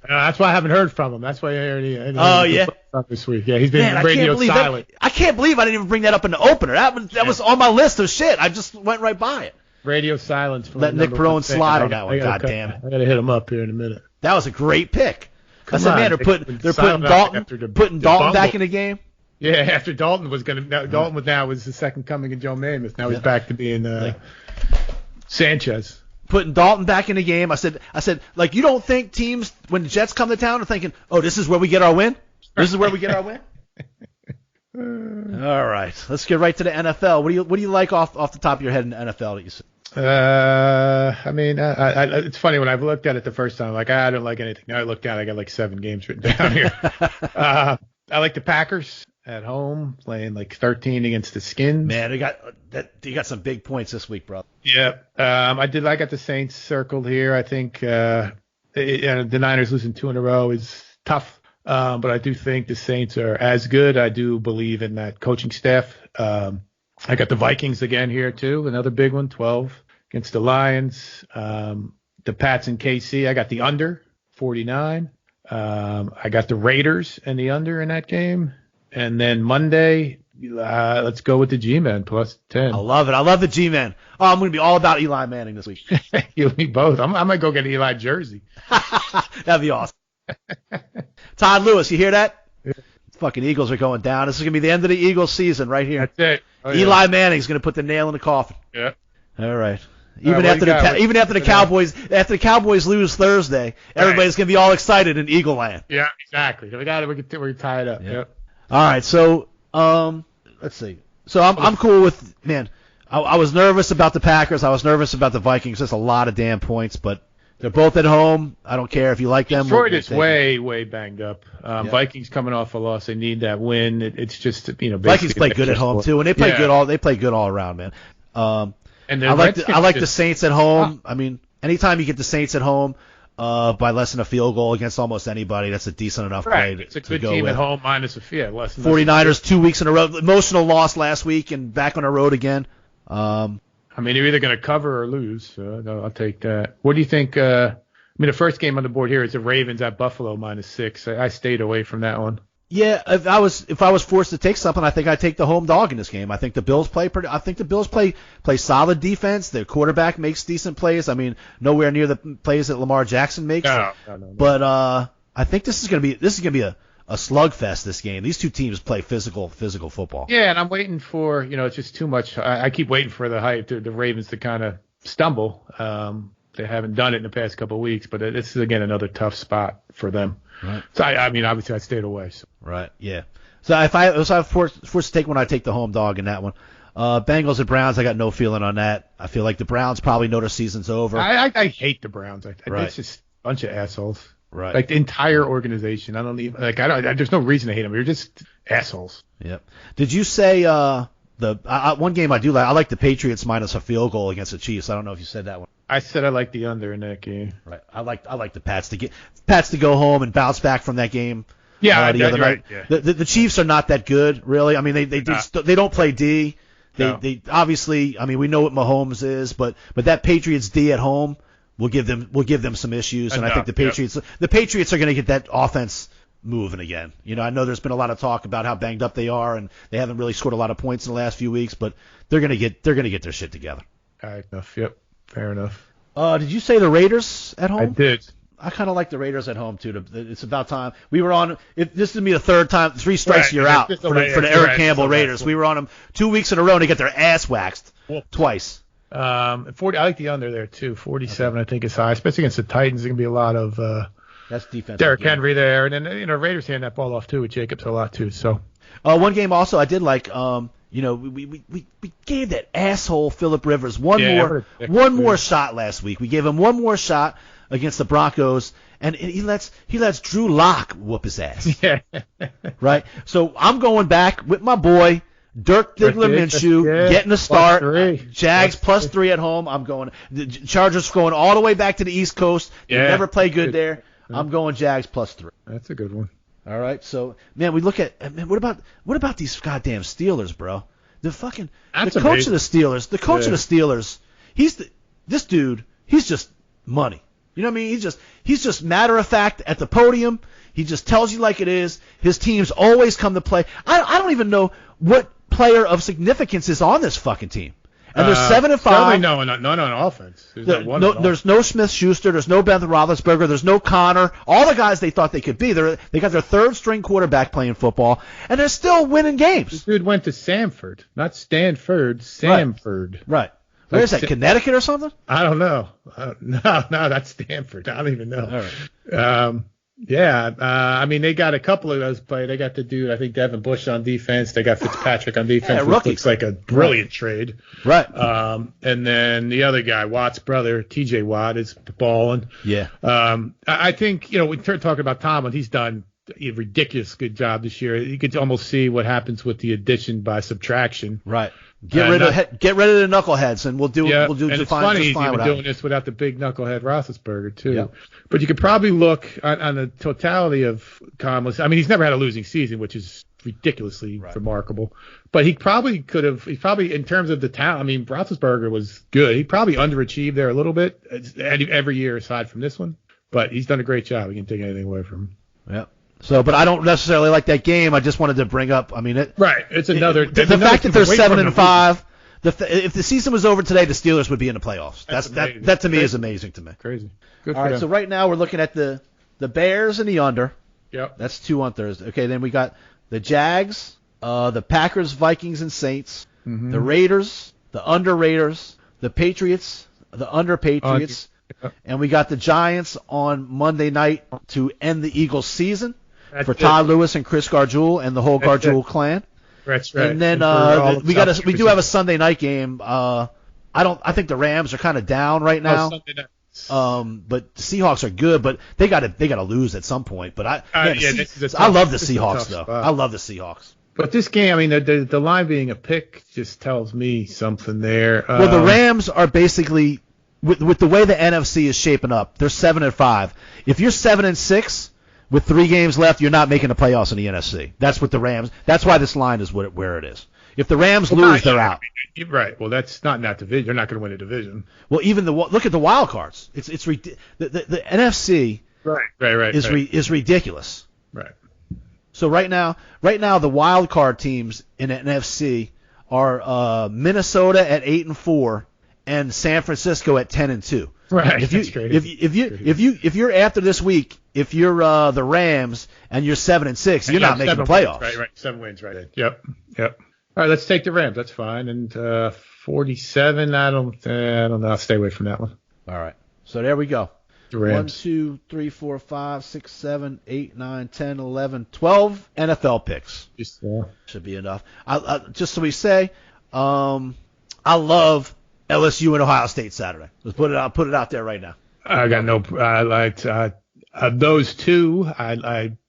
That's why I haven't heard from him. That's why I heard this week. Yeah, he's been radio silent. I can't believe I didn't even bring that up in the opener. That was on my list of shit. I just went right by it. Radio silence. Let Nick Perone slide on that one. God damn it! I gotta hit him up here in a minute. That was a great pick. I said, man, they're putting Dalton back in the game. Yeah, after Dalton was the second coming of Joe Namath. Now he's back to being Sanchez. putting Dalton back in the game. I said, like, you don't think teams, when the Jets come to town, are thinking, oh, this is where we get our win? This is where we get our win? All right. Let's get right to the NFL. What do you like off the top of your head in the NFL that you see? I mean, it's funny when I've looked at it the first time, like, I don't like anything. Now I look down, I got like 7 games written down here. I like the Packers at home playing like 13 against the Skins. Man, you got some big points this week, bro. Yeah. I got the Saints circled here. I think the Niners losing 2 in a row is tough. But I do think the Saints are as good. I do believe in that coaching staff. I got the Vikings again here too. Another big one, 12 against the Lions. The Pats and KC. I got the under, 49. I got the Raiders and the under in that game. And then Monday, let's go with the G-Men plus 10. I love it. I love the G-Men. Oh, I'm going to be all about Eli Manning this week. You and me both. I might go get an Eli jersey. That'd be awesome. Todd Lewis, you hear that? Yeah. Fucking Eagles are going down. This is going to be the end of the Eagles season right here. That's it. Oh, yeah. Eli Manning's going to put the nail in the coffin. Yeah. All right. Even after the Cowboys lose Thursday, everybody's going to be all excited in Eagle Land. Yeah, exactly. We're tied up. Yep. All right. So, let's see. So I'm cool with, man, I was nervous about the Packers. I was nervous about the Vikings. That's a lot of damn points, but they're both at home. I don't care if you like them. Detroit is way banged up. Vikings coming off a loss. They need that win. It's just, Vikings play good at home too, and they play good all around, man. And I like the Saints at home. I mean, anytime you get the Saints at home by less than a field goal against almost anybody, that's a decent enough play to go with. It's a good team at home minus a field. 49ers 2 weeks in a row. Emotional loss last week and back on the road again. I mean, you're either going to cover or lose. So I'll take that. What do you think? The first game on the board here is the Ravens at Buffalo -6. I stayed away from that one. Yeah, if I was forced to take something, I think I'd take the home dog in this game. I think the Bills play solid defense. Their quarterback makes decent plays. I mean, nowhere near the plays that Lamar Jackson makes. No. But I think this is gonna be a slugfest, this game. These two teams play physical football. Yeah, and I'm waiting for, it's just too much. I keep waiting for the hype, the Ravens to kind of stumble. They haven't done it in the past couple of weeks, but this is, again, another tough spot for them. Right. So, obviously I stayed away. So. Right, yeah. So if I was forced to take one, I'd take the home dog in that one. Bengals and Browns, I got no feeling on that. I feel like the Browns probably know their season's over. I hate the Browns. Right. It's just a bunch of assholes. Right. Like the entire organization. I don't even there's no reason to hate them. You're just assholes. Yep. Did you say one game I do like? I like the Patriots minus a field goal against the Chiefs. I don't know if you said that one. I said I like the under in that game. Right. I like the Pats to go home and bounce back from that game. Yeah. The other night. Yeah. The Chiefs are not that good, really. I mean, they don't play D. They obviously. I mean, we know what Mahomes is, but that Patriots D at home. We'll give them some issues, and I think the Patriots are going to get that offense moving again. I know there's been a lot of talk about how banged up they are, and they haven't really scored a lot of points in the last few weeks, but they're going to get their shit together. All right, enough. Yep, fair enough. Did you say the Raiders at home? I did. I kind of like the Raiders at home too. It's about time. We were on. This would be the third time. 3 strikes, you're out for the Eric Campbell Raiders. We were on them 2 weeks in a row, and they get their ass waxed twice. 40. I like the under there too. 47, okay. I think is high, especially against the Titans. There's gonna be a lot of that's defense. Derrick Henry there, and then Raiders hand that ball off too with Jacobs a lot too. So one game also I did like. We gave that asshole Phillip Rivers one more shot last week. We gave him one more shot against the Broncos, and he lets Drew Lock whoop his ass. Yeah. Right. So I'm going back with my boy. Dirk Diggler-Minshew getting a start. Jags +3 at home. I'm going. The Chargers going all the way back to the East Coast. They never play good there. I'm going Jags +3. That's a good one. All right. So man, we look at what about these goddamn Steelers, bro? The coach of the Steelers. The coach of the Steelers. This dude. He's just money. You know what I mean? He's just matter of fact at the podium. He just tells you like it is. His teams always come to play. I don't even know what player of significance is on this fucking team. And they're 7-5. No, not on offense. There's no Smith-Schuster. There's no Ben Roethlisberger. There's no Connor. All the guys they thought they could be. They got their third string quarterback playing football, and they're still winning games. This dude went to Samford, not Stanford. Samford. Right. Where is that, Connecticut or something? I don't know. No, that's Stanford. I don't even know. All right. I mean, they got a couple of those players. They got the dude, I think Devin Bush on defense. They got Fitzpatrick on defense, which looks like a brilliant trade. Right. And then the other guy, Watt's brother, TJ Watt, is balling. Yeah. I think, we start talking about Tomlin. He's done a ridiculous good job this year. You could almost see what happens with the addition by subtraction. Right. Get rid of the knuckleheads, and we'll do. And it's funny he's even doing this without the big knucklehead Roethlisberger too. Yep. But you could probably look on the totality of Tomlin's. I mean, he's never had a losing season, which is ridiculously remarkable. But he probably could have. He probably, in terms of the talent. I mean, Roethlisberger was good. He probably underachieved there a little bit every year aside from this one. But he's done a great job. We can't take anything away from him. Yeah. So, but I don't necessarily like that game. I just wanted to bring up. I mean, it's another. The fact that they're 7-5. If the season was over today, the Steelers would be in the playoffs. That to me is amazing to me. Crazy. Good All right. them. So right now we're looking at the Bears and the under. Yep. That's 2 on Thursday. Okay. Then we got the Jags, the Packers, Vikings, and Saints. Mm-hmm. The Raiders, the under Raiders, the Patriots, the under Patriots, and we got the Giants on Monday night to end the Eagles' season. For Todd Lewis and Chris Gargiule and the whole Gargiule clan. That's right. And then we do have a Sunday night game. I think the Rams are kind of down right now. Sunday night. But the Seahawks are good, but they got to lose at some point. But I love the Seahawks though. I love the Seahawks. But this game, I mean, the line being a pick just tells me something there. Well, the Rams are basically with the way the NFC is shaping up. They're 7-5. If you're 7-6. With 3 games left, you're not making the playoffs in the NFC. That's what the Rams. That's why this line is where it is. If the Rams lose, they're out. Right. Well, that's not in that division. They're not going to win a division. Well, even look at the wild cards. The NFC. Right. Is ridiculous. Right. So right now the wild card teams in the NFC are Minnesota at 8-4 and San Francisco at 10-2. Right. If you're after this week, if you're the Rams and you're 7-6, you're not making the playoffs. Right. 7 wins. Right. Yep. All right. Let's take the Rams. That's fine. And 47. I don't know. I'll stay away from that one. All right. So there we go. The Rams. 1, 2, 3, 4, 5, 6, 7, 8, 9, 10, 11, 12 NFL picks. Should be enough. Just so we say, I love LSU and Ohio State Saturday. Let's put it out there right now. I liked those two. I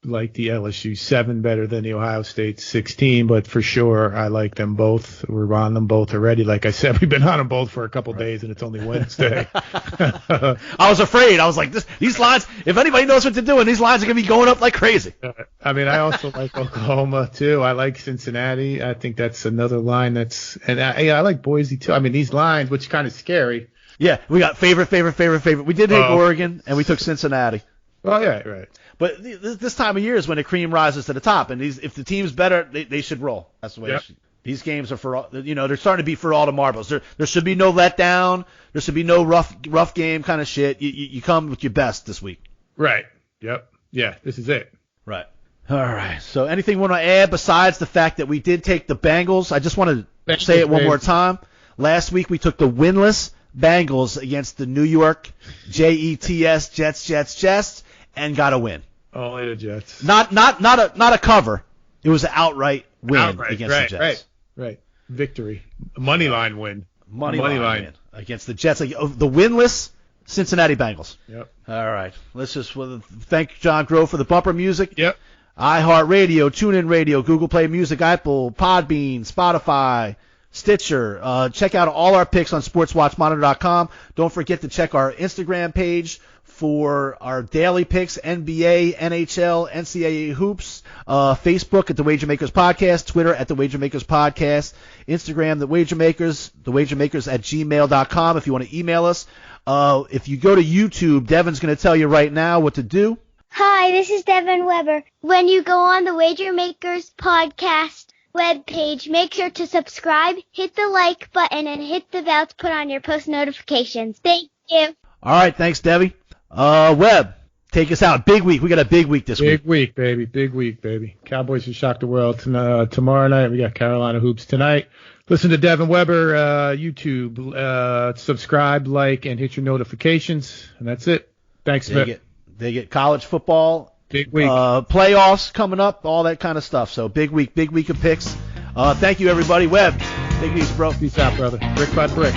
like the LSU 7 better than the Ohio State 16, but for sure I like them both. We're on them both already. Like I said, we've been on them both for a couple days, and it's only Wednesday. I was afraid. I was like, these lines. If anybody knows what to do, and these lines are gonna be going up like crazy. I mean, I also like Oklahoma too. I like Cincinnati. I think that's another line I like Boise too. I mean, these lines, which is kind of scary. Yeah, we got favorite. We did take Oregon, and we took Cincinnati. Oh, yeah, right. But this time of year is when the cream rises to the top, and if the team's better, they should roll. That's the way these games are for all. They're starting to be for all the marbles. There should be no letdown. There should be no rough game kind of shit. You come with your best this week. Right. Yep. Yeah, this is it. Right. All right. So anything you want to add besides the fact that we did take the Bengals? I just want to say it one more time. Last week we took the winless Bengals against the New York Jets, Jets, and got a win. Only the Jets. Not a cover. It was an outright win against the Jets. Right. Victory. Moneyline win. Moneyline win against the Jets. The winless Cincinnati Bengals. Yep. All right. Let's just thank John Grove for the bumper music. Yep. iHeartRadio, TuneIn Radio, Google Play Music, Apple, Podbean, Spotify, Stitcher. Check out all our picks on SportsWatchMonitor.com. Don't forget to check our Instagram page for our daily picks, NBA, NHL, NCAA hoops, Facebook at The Wager Makers Podcast, Twitter at The Wager Makers Podcast, Instagram, The Wager Makers, TheWagerMakers@gmail.com if you want to email us. If you go to YouTube, Devin's going to tell you right now what to do. Hi, this is Devin Weber. When you go on The Wager Makers Podcast webpage, make sure to subscribe, hit the like button, and hit the bell to put on your post notifications. Thank you. All right, thanks, Debbie. Webb, take us out. Big week. We got a big week this week. Big week, baby. Cowboys will shock the world tomorrow night. We got Carolina hoops tonight. Listen to Devin Weber, YouTube, subscribe, like, and hit your notifications, and that's it. Thanks, Smitt. They get college football, big week, playoffs coming up, all that kind of stuff. So big week of picks. Thank you, everybody. Webb, take it easy, bro. Peace out, brother. Brick by brick.